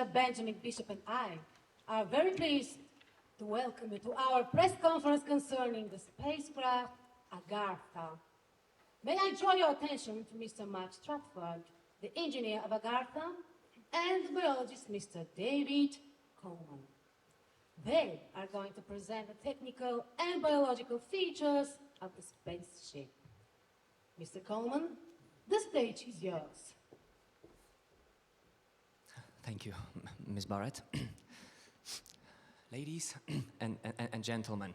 Mr. Benjamin Bishop and I are very pleased to welcome you to our press conference concerning the spacecraft Agartha. May I draw your attention to Mr. Mark Stratford, the engineer of Agartha, and the biologist, Mr. David Coleman. They are going to present the technical and biological features of the spaceship. Mr. Coleman, the stage is yours. Thank you, Ms. Barrett. Ladies and gentlemen,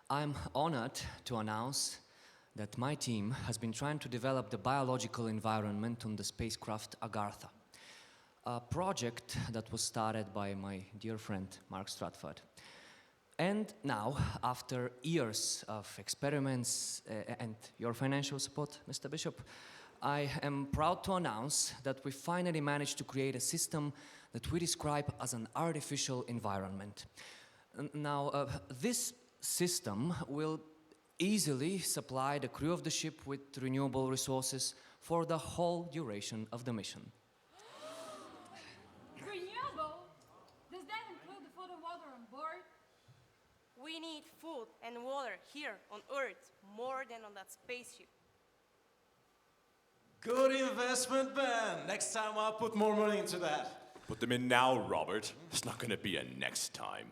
I'm honored to announce that my team has been trying to develop the biological environment on the spacecraft Agartha, a project that was started by my dear friend Mark Stratford. And now, after years of experiments and your financial support, Mr. Bishop, I am proud to announce that we finally managed to create a system that we describe as an artificial environment. Now, this system will easily supply the crew of the ship with renewable resources for the whole duration of the mission. Renewable? Does that include the food and water on board? We need food and water here on Earth more than on that spaceship. Good investment, Ben. Next time I'll put more money into that. Put them in now, Robert. It's not going to be a next time.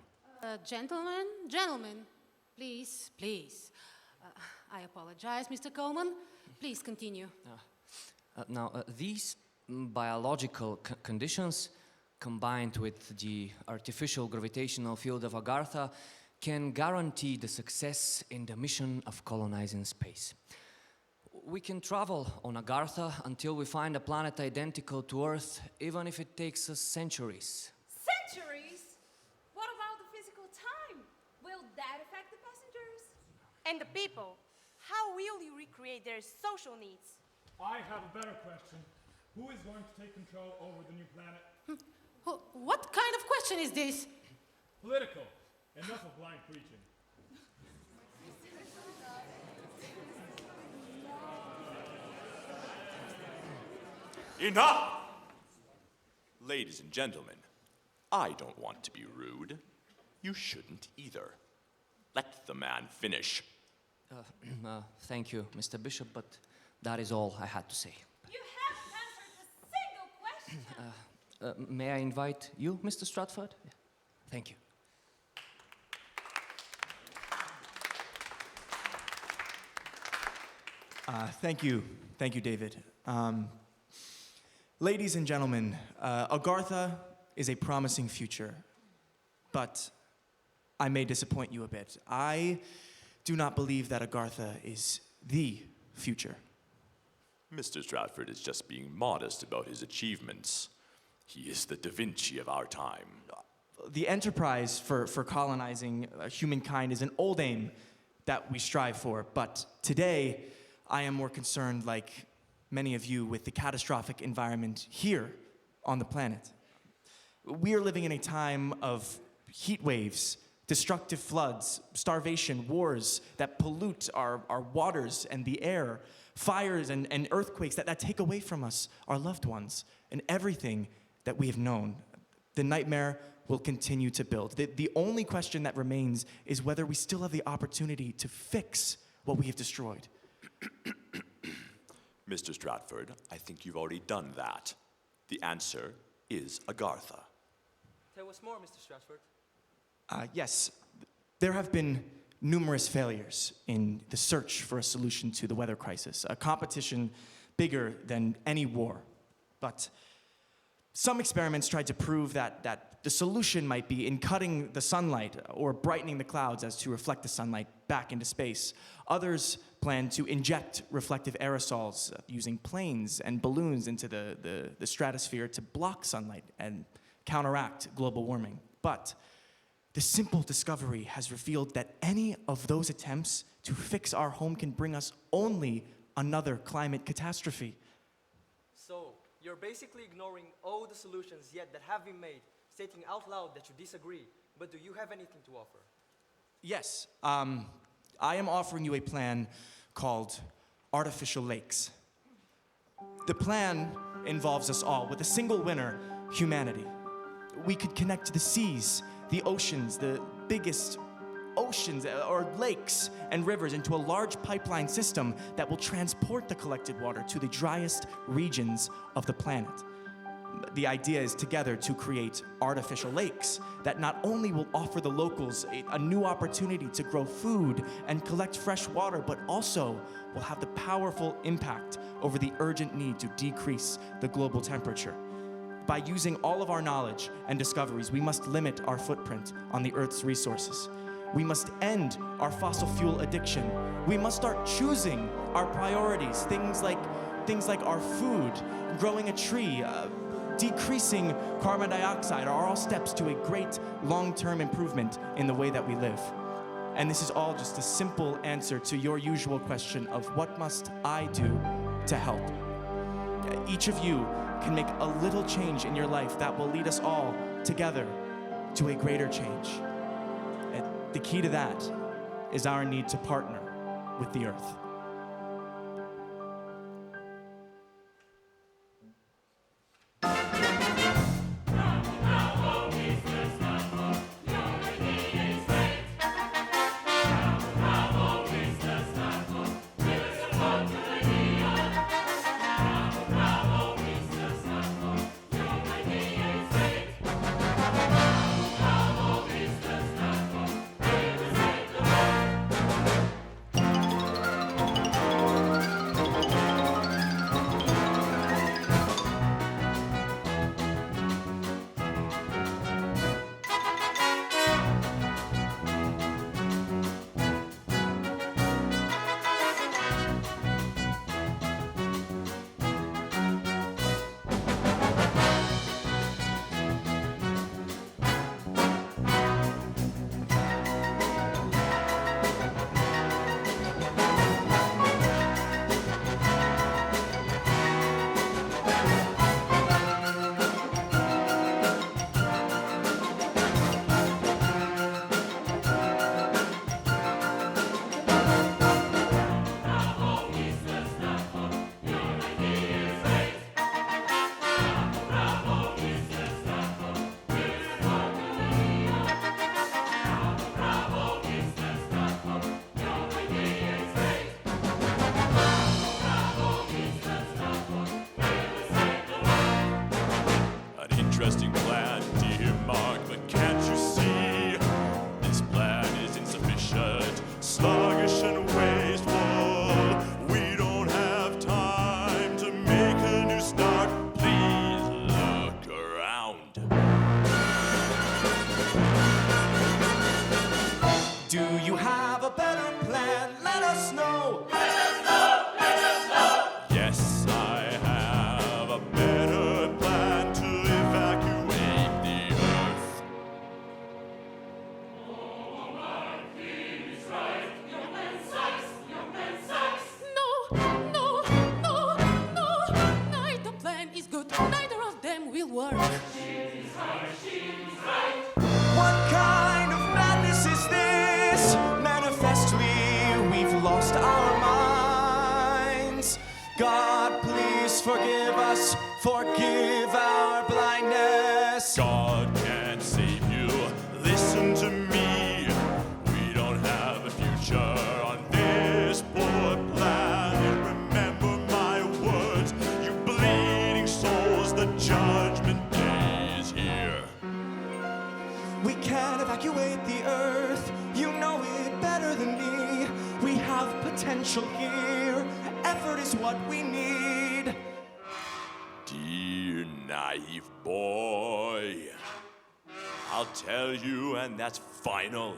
Gentlemen, please. I apologize, Mr. Coleman. Please continue. These biological conditions, combined with the artificial gravitational field of Agartha, can guarantee the success in the mission of colonizing space. We can travel on Agartha until we find a planet identical to Earth, even if it takes us centuries. Centuries? What about the physical time? Will that affect the passengers? And the people, how will you recreate their social needs? I have a better question. Who is going to take control over the new planet? What kind of question is this? Political. Enough of blind preaching. Enough! Ladies and gentlemen, I don't want to be rude. You shouldn't either. Let the man finish. Thank you, Mr. Bishop, but that is all I had to say. You haven't answered a single question. May I invite you, Mr. Stratford? Yeah. Thank you. Thank you, David. Ladies and gentlemen, Agartha is a promising future, but I may disappoint you a bit. I do not believe that Agartha is the future. Mr. Stratford is just being modest about his achievements. He is the Da Vinci of our time. The enterprise for colonizing humankind is an old aim that we strive for, but today I am more concerned, like many of you, with the catastrophic environment here on the planet. We are living in a time of heat waves, destructive floods, starvation, wars that pollute our waters and the air, fires and earthquakes that take away from us our loved ones and everything that we have known. The nightmare will continue to build. The only question that remains is whether we still have the opportunity to fix what we have destroyed. Mr. Stratford, I think you've already done that. The answer is Agartha. Tell us more, Mr. Stratford. Yes, there have been numerous failures in the search for a solution to the weather crisis, a competition bigger than any war. But some experiments tried to prove that the solution might be in cutting the sunlight or brightening the clouds as to reflect the sunlight back into space. Others plan to inject reflective aerosols using planes and balloons into the stratosphere to block sunlight and counteract global warming. But the simple discovery has revealed that any of those attempts to fix our home can bring us only another climate catastrophe. So, you're basically ignoring all the solutions yet that have been made, stating out loud that you disagree, but do you have anything to offer? Yes, I am offering you a plan called Artificial Lakes. The plan involves us all, with a single winner humanity. We could connect the seas, the oceans, the biggest oceans or lakes and rivers into a large pipeline system that will transport the collected water to the driest regions of the planet. The idea is together to create artificial lakes that not only will offer the locals a new opportunity to grow food and collect fresh water, but also will have the powerful impact over the urgent need to decrease the global temperature. By using all of our knowledge and discoveries, we must limit our footprint on the Earth's resources. We must end our fossil fuel addiction. We must start choosing our priorities, things like our food, growing a tree, decreasing carbon dioxide are all steps to a great long-term improvement in the way that we live. And this is all just a simple answer to your usual question of what must I do to help? Each of you can make a little change in your life that will lead us all together to a greater change. And the key to that is our need to partner with the Earth. Interesting plan, dear Mark, but can't you see? This plan is insufficient, sluggish and wasteful. We don't have time to make a new start. Please look around. Do you have a better plan? Let us know. Yes, I have a better plan to evacuate the Earth. Neither plan is good. Neither of them will work. What kind of madness is this? Manifestly, we've lost our minds. God, please forgive us, forgive our blindness. God can't save you. Listen to me. We don't have a future on this poor planet. Remember my words, you bleeding souls. The judgment day is here. We can evacuate the Earth. You know it better than me. We have potential here. Effort is what we need. Dear naive boy, I'll tell you, and that's final.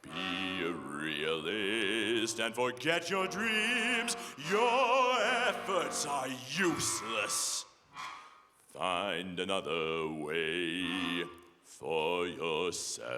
Be a realist and forget your dreams. Your efforts are useless. Find another way for yourself.